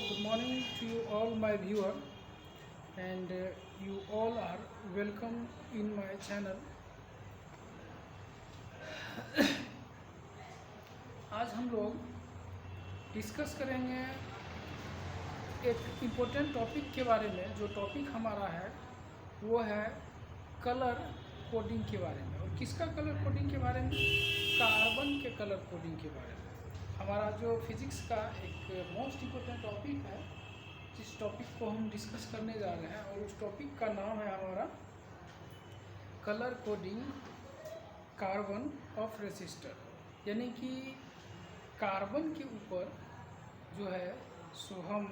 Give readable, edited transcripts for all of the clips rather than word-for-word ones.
good morning to you all my viewer, and you all are welcome in my channel. आज हम लोग discuss करेंगे एक important topic के बारे में। जो टॉपिक हमारा है वो है कलर कोडिंग के बारे में। और किसका कलर कोडिंग के बारे में? कार्बन के कलर कोडिंग के बारे में। हमारा जो फिजिक्स का एक मोस्ट इम्पोर्टेंट टॉपिक है, जिस टॉपिक को हम डिस्कस करने जा रहे हैं, और उस टॉपिक का नाम है हमारा colour coding carbon of resistor. यानी कि कार्बन के ऊपर जो है सो हम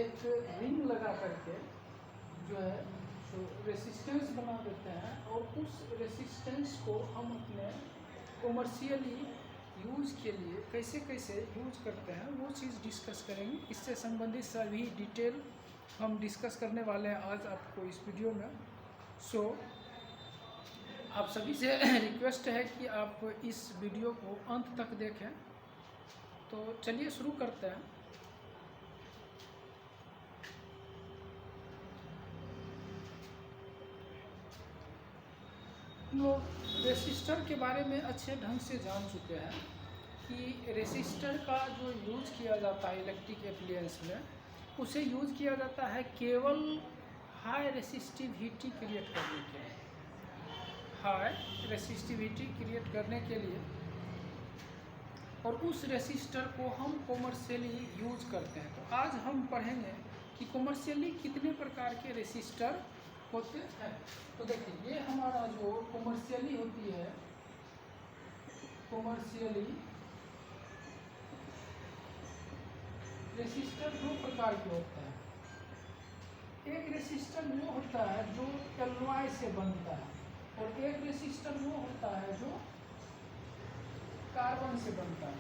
एक रिंग लगा करके जो है सो रेसिस्टेंस बना देते हैं, और उस रेसिस्टेंस को हम अपने कॉमर्शियली यूज़ के लिए कैसे कैसे यूज करते हैं वो चीज़ डिस्कस करेंगे। इससे संबंधित सभी डिटेल हम डिस्कस करने वाले हैं आज आपको इस वीडियो में। सो आप सभी से रिक्वेस्ट है कि आप इस वीडियो को अंत तक देखें। तो चलिए शुरू करते हैं। हम लोग रेसिस्टर के बारे में अच्छे ढंग से जान चुके हैं कि रेसिस्टर का जो यूज़ किया जाता है इलेक्ट्रिक एप्लायंस में, उसे यूज़ किया जाता है केवल हाई रेसिस्टिविटी क्रिएट करने के लिए। हाई रेसिस्टिविटी क्रिएट करने के लिए, और उस रेसिस्टर को हम कॉमर्शियली यूज करते हैं। तो आज हम पढ़ेंगे कि कॉमर्शियली कितने प्रकार के रेसिस्टर होते हैं। तो देखिए, ये हमारा जो कॉमर्शियली होती है, कॉमर्शियली रेसिस्टर दो प्रकार के होते हैं। एक रेसिस्टर वो होता है जो एलॉय से बनता है, और एक रेसिस्टर वो होता है जो कार्बन से बनता है।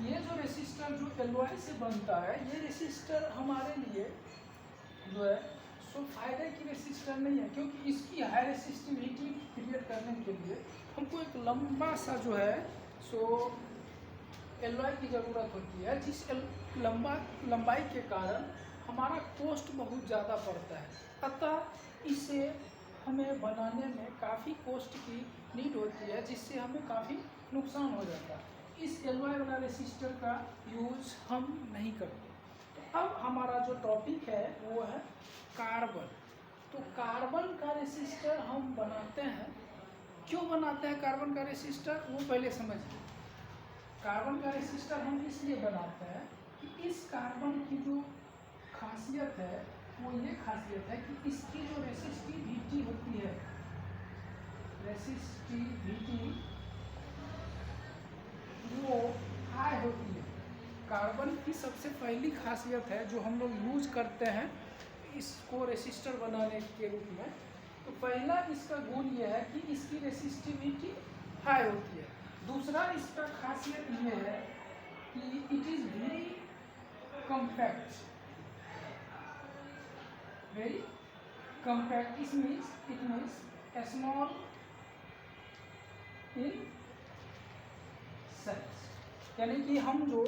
ये जो रेसिस्टर जो एलॉय से बनता है, ये रेसिस्टर हमारे लिए जो है सो फायदे की रेसिस्टर नहीं है, क्योंकि इसकी हाई रेसिस्टिविटी क्रिएट करने के लिए हमको एक लंबा सा जो है सो एलॉय की ज़रूरत होती है, जिस लंबाई के कारण हमारा कॉस्ट बहुत ज़्यादा पड़ता है। अतः इसे हमें बनाने में काफ़ी कॉस्ट की नीड होती है, जिससे हमें काफ़ी नुकसान हो जाता है। इस एलॉय वाला रेसिस्टर का यूज़ हम नहीं करते। तो अब हमारा जो टॉपिक है वो है कार्बन। तो कार्बन का रेसिस्टर हम बनाते हैं। क्यों बनाते हैं कार्बन का रेसिस्टर, वो पहले समझिए। कार्बन का रेसिस्टर हम इसलिए बनाते हैं कि इस कार्बन की जो खासियत है वो ये खासियत है कि इसकी जो रेसिस्टिविटी होती है, रेसिस्टिविटी वो हाई होती है। कार्बन की सबसे पहली खासियत है जो हम लोग यूज करते हैं इसको रेसिस्टर बनाने के रूप में। तो पहला इसका गुण ये है कि इसकी रेसिस्टिविटी हाई होती है। दूसरा इसका खासियत ये है कि it is very compact, very compact. It means small in size. यानी कि हम जो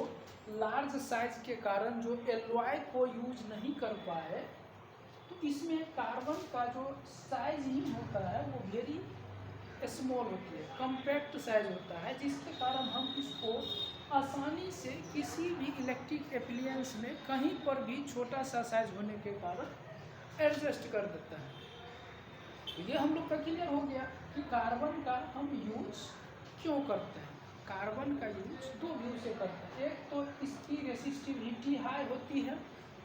लार्ज साइज के कारण जो एलॉय को यूज नहीं कर पाए, तो इसमें कार्बन का जो साइजिंग होता है वो वेरी स्मॉल होती है, कम्पैक्ट साइज होता है, जिसके कारण हम इसको आसानी से किसी भी इलेक्ट्रिक एप्लायंस में कहीं पर भी छोटा सा साइज होने के कारण एडजस्ट कर देता है। तो ये हम लोग का क्लियर हो गया कि कार्बन का हम यूज क्यों करते हैं। कार्बन का यूज दो व्यू से करते हैं। एक तो इसकी रेसिस्टिविटी हाई होती है,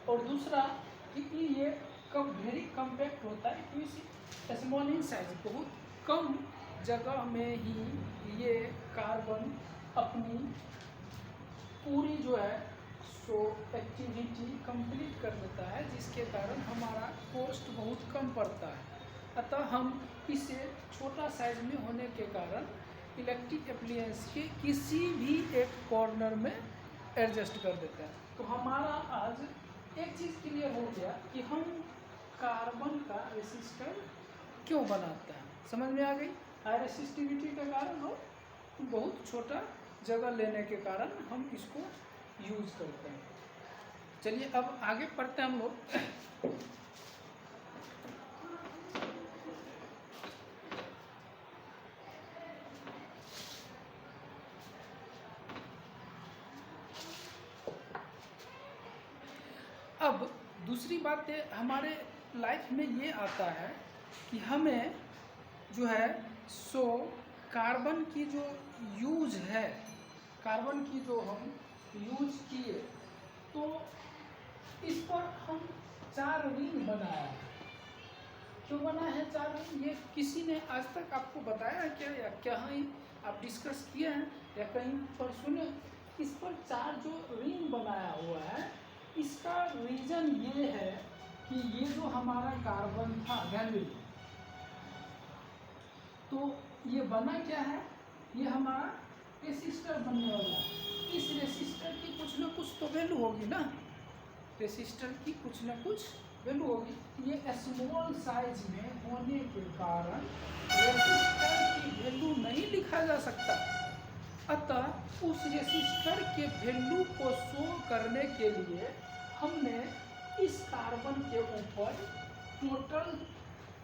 और दूसरा कि ये वेरी कम्पैक्ट होता है, कि स्मॉल इन साइज, बहुत कम जगह में ही ये कार्बन अपनी पूरी जो है सो एक्टिविटी कंप्लीट कर देता है, जिसके कारण हमारा कॉस्ट बहुत कम पड़ता है। अतः हम इसे छोटा साइज में होने के कारण इलेक्ट्रिक एप्लायंस के किसी भी एक कॉर्नर में एडजस्ट कर देते हैं। तो हमारा आज एक चीज़ क्लियर हो गया कि हम कार्बन का रेसिस्टर क्यों बनाते हैं, समझ में आ गई। हाई रेसिस्टिविटी के कारण और बहुत छोटा जगह लेने के कारण हम इसको यूज करते हैं। चलिए अब आगे पढ़ते हैं हम लोग। अब दूसरी बात है हमारे लाइफ में ये आता है कि हमें जो है सो कार्बन की जो यूज है, कार्बन की जो हम यूज किए तो इस पर हम 4 रिंग बनाया है। क्यों बनाया है 4 रिंग? ये किसी ने आज तक आपको बताया है क्या, या कहीं आप डिस्कस किए हैं या कहीं पर सुने? इस पर 4 जो रिंग बनाया हुआ है इसका रीजन ये है कि ये जो हमारा कार्बन था वैल्यू, तो ये बना क्या है, ये हमारा रेसिस्टर बनने वाला है। इस रेसिस्टर की कुछ ना कुछ तो वैल्यू होगी ना, रेसिस्टर की कुछ ना कुछ वैल्यू होगी। ये स्मॉल साइज में होने के कारण रेसिस्टर की वैल्यू नहीं लिखा जा सकता। अतः उस रेसिस्टर के वैल्यू को शो करने के लिए हमने इस कार्बन के ऊपर टोटल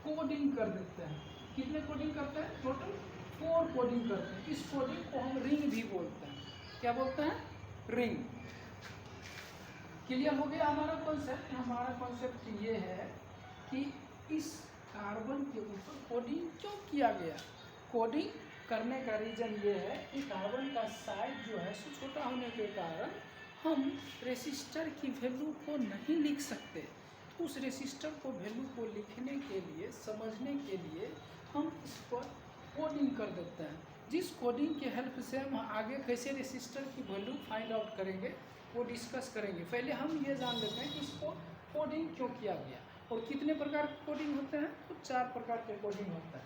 कोडिंग कर देते हैं। कितने कोडिंग करते हैं? टोटल 4 कोडिंग करते हैं। इस कोडिंग को हम रिंग भी बोलते हैं। क्या बोलते हैं? रिंग। क्लियर हो गया हमारा कॉन्सेप्ट? हमारा कॉन्सेप्ट ये है कि इस कार्बन के ऊपर कोडिंग क्यों किया गया। कोडिंग करने का रीजन ये है कि कार्बन का साइज जो है सो छोटा होने के कारण हम रेसिस्टर की वैल्यू को नहीं लिख सकते। उस रेसिस्टर को वैल्यू को लिखने के लिए, समझने के लिए हम इस पर कोडिंग कर देते हैं। जिस कोडिंग के हेल्प से हम आगे कैसे रेसिस्टर की वैल्यू फाइंड आउट करेंगे वो डिस्कस करेंगे। पहले हम ये जान लेते हैं कि इसको कोडिंग क्यों किया गया और कितने प्रकार के कोडिंग होते हैं। तो 4 प्रकार के कोडिंग होता है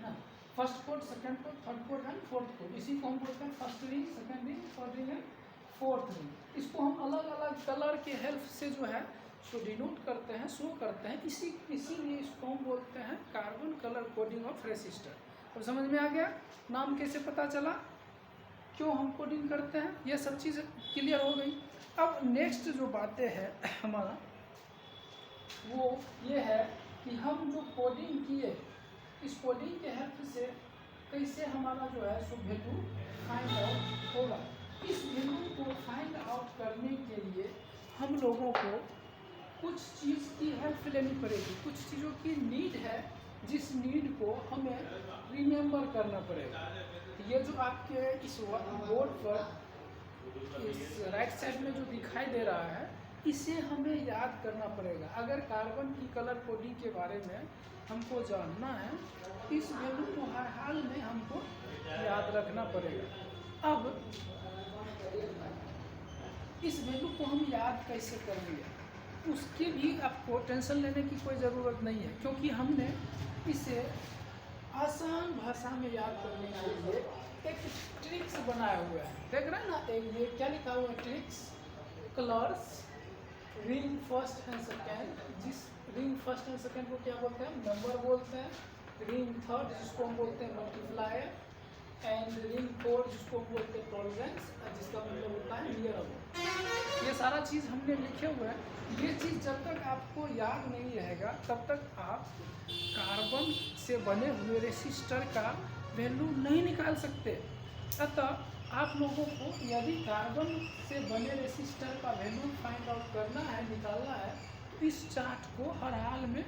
ना। First code, second code, third code and fourth code. इसी को हम बोलते हैं first ring, second ring, third ring and fourth ring. इसको हम अलग अलग कलर के हेल्प से जो है सो डिनोट करते हैं, शो करते हैं। इसीलिए इसको हम बोलते हैं carbon colour coding of resistor. अब समझ में आ गया नाम कैसे पता चला, क्यों हम कोडिंग करते हैं, ये सब चीज़ क्लियर हो गई। अब नेक्स्ट जो बातें हैं हमारा वो ये है कि हम जो कोडिंग किए, इस कोडिंग के हेल्प से कैसे हमारा जो है सो वैल्यू फाइंड आउट होगा। इस वैल्यू को फाइंड आउट करने के लिए हम लोगों को कुछ चीज़ की हेल्प लेनी पड़ेगी, कुछ चीज़ों की नीड है, जिस नीड को हमें रिमेंबर करना पड़ेगा। ये जो आपके इस बोर्ड पर इस राइट साइड में जो दिखाई दे रहा है इसे हमें याद करना पड़ेगा। अगर कार्बन की कलर कोडिंग के बारे में हमको जानना है, इस वैल्यू को हर हाल में हमको याद रखना पड़ेगा। अब इस वैल्यू को हम याद कैसे करेंगे उसकी भी आपको टेंशन लेने की कोई ज़रूरत नहीं है, क्योंकि हमने इसे आसान भाषा में याद करने के लिए एक ट्रिक्स बनाया हुआ है। देख रहे हैं ना, ये क्या लिखा हुआ है? Tricks, colours, ring first and second. जिस रिंग फर्स्ट एंड सेकेंड को क्या बोलते हैं? नंबर बोलते हैं। रिंग थर्ड जिसको हम बोलते हैं मल्टीप्लायर, एंड रिंग फोर्थ जिसको हम बोलते हैं टॉलरेंस, जिसका मतलब होता है नियर अबाउट। ये सारा चीज़ हमने लिखे हुए हैं। ये चीज़ जब तक आपको याद नहीं रहेगा तब तक आप कार्बन से बने हुए रेसिस्टर का वैल्यू नहीं निकाल सकते। अतः आप लोगों को यदि कार्बन से बने रेसिस्टर का वैल्यू फाइंड आउट करना है, निकालना है, तो इस चार्ट को हर हाल में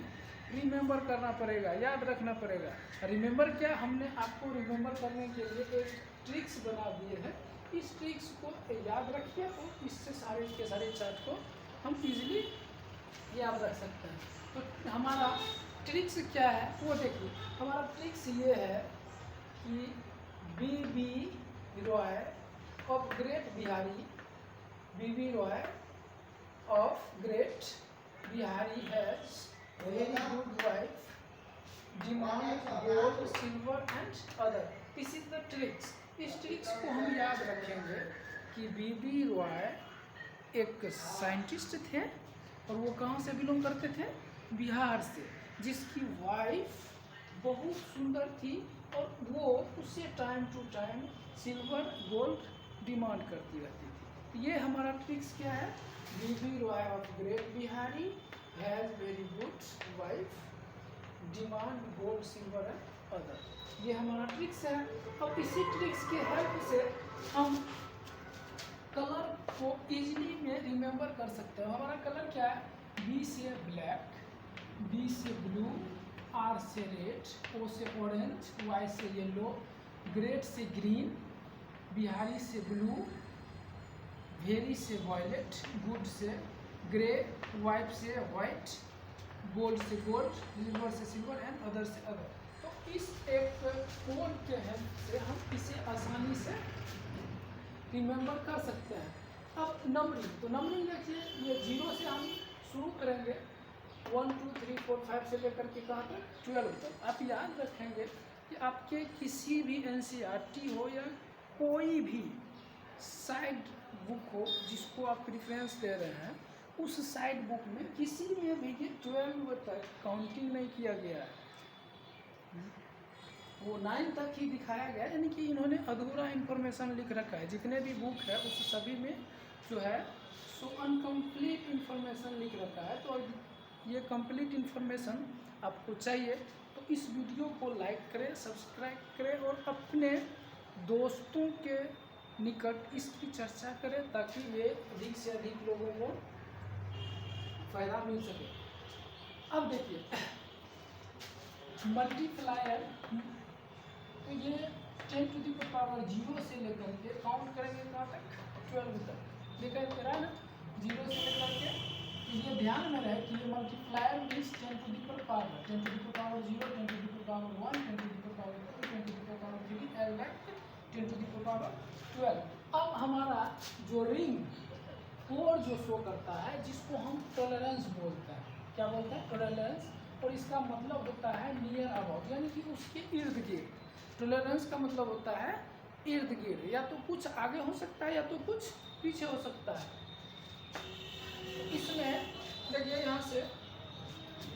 रिमेंबर करना पड़ेगा, याद रखना पड़ेगा। रिमेंबर क्या, हमने आपको रिमेंबर करने के लिए एक ट्रिक्स बना दिए हैं। इस ट्रिक्स को याद रखिए और इससे सारे के सारे चार्ट को हम इजीली याद रख सकते हैं। तो हमारा ट्रिक्स क्या है वो देखिए। हमारा ट्रिक्स ये है कि B Roy of great Bihari, B Roy of great Bihari has very good wife, demand gold, silver and other. This is the tricks. इस ट्रिक्स को हम याद रखेंगे कि बी रॉय एक साइंटिस्ट थे और वो कहाँ से बिलोंग करते थे? बिहार से, जिसकी वाइफ बहुत सुंदर थी और वो उससे time to time silver gold demand करती रहती थी। तो ये हमारा ट्रिक्स क्या है, Bibi Roy of great Bihari has very good wife, demand gold silver and other, ये हमारा ट्रिक्स है। अब इसी ट्रिक्स के हेल्प से हम कलर को इजीली में रिमेंबर कर सकते हैं। हमारा कलर क्या है, बी से ब्लैक, बी से ब्लू, आर से रेड, ओ से ऑरेंज, वाई से येलो, ग्रेट से ग्रीन, बिहारी से ब्लू, वेरी से वॉयलेट, गुड से ग्रे, वाइट से वाइट, गोल्ड से गोल्ड, सिल्वर से सिल्वर एंड अदर से अदर। तो इस एक कोड के हेल्प से हम इसे आसानी से रिमेंबर कर सकते हैं। अब नंबरिंग, तो नंबरिंग देखिए, ये 0 से हम शुरू करेंगे, 1 2 3 4 5 से लेकर के कहाँ तक 12 तक। आप याद रखेंगे कि आपके किसी भी NCERT हो या कोई भी साइड बुक हो जिसको आप प्रेफरेंस दे रहे हैं, उस साइड बुक में किसी में भी ये 12 तक काउंटिंग नहीं किया गया है, वो 9 तक ही दिखाया गया, यानी कि इन्होंने अधूरा इन्फॉर्मेशन लिख रखा है। जितने भी बुक है उस सभी में जो है सो अनकम्प्लीट इन्फॉर्मेशन लिख रखा है। तो ये कंप्लीट इन्फॉर्मेशन आपको चाहिए तो इस वीडियो को लाइक करें, सब्सक्राइब करें और अपने दोस्तों के निकट इसकी चर्चा करें ताकि ये अधिक से अधिक लोगों को फायदा मिल सके। अब देखिए मल्टीप्लायर, तो ये 10 टू द पावर 0 से लेकर के काउंट करेंगे कहाँ तक 12 तक लेकर के रहा ना, 0 से लेकर के, तो ये ध्यान में रहे कि ये multiplier means 10 to the power 10 to the power 0, 10 to the power 1, 10 to the power 2, 10 to the power 3 and like 10 to the power 12। अब हमारा जो रिंग 4 जो शो करता है जिसको हम टॉलरेंस बोलते हैं, क्या बोलते हैं, टॉलरेंस, और इसका मतलब होता है नियर अबाउट, यानी कि उसके इर्द गिर्द। टॉलरेंस का मतलब होता है इर्द गिर्द, या तो कुछ आगे हो सकता है या तो कुछ पीछे हो सकता है। तो इसमें देखिए यहाँ से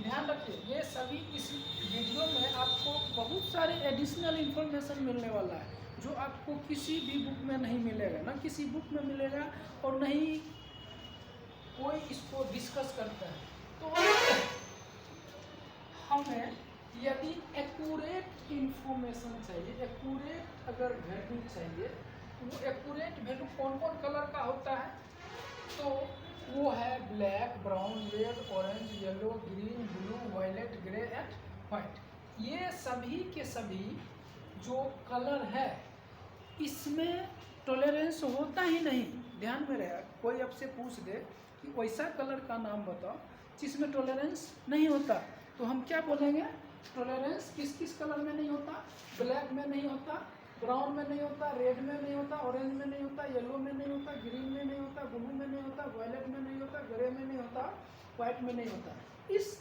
ध्यान रखिए, ये सभी इस वीडियो में आपको बहुत सारे एडिशनल इन्फॉर्मेशन मिलने वाला है जो आपको किसी भी बुक में नहीं मिलेगा, ना किसी बुक में मिलेगा और नहीं कोई इसको डिस्कस करता है। तो हमें यदि एक्यूरेट इन्फॉर्मेशन चाहिए, एक्यूरेट अगर वैल्यू चाहिए, तो वो एक्यूरेट वैल्यू कौन कौन कलर का होता है, तो वो है black, brown, red, orange, yellow, green, blue, violet, grey and white. ये सभी के सभी जो कलर है इसमें टॉलरेंस होता ही नहीं। ध्यान में रहे, कोई आपसे पूछ दे कि वैसा कलर का नाम बताओ जिसमें टॉलरेंस नहीं होता, तो हम क्या बोलेंगे, टॉलरेंस किस किस कलर में नहीं होता, ब्लैक में नहीं होता, ब्राउन में नहीं होता, रेड में नहीं होता, ऑरेंज में नहीं होता, येलो में नहीं होता, ग्रीन में नहीं होता, ब्लू में नहीं होता, वायलेट में नहीं होता, ग्रे में नहीं होता, व्हाइट में नहीं होता। इस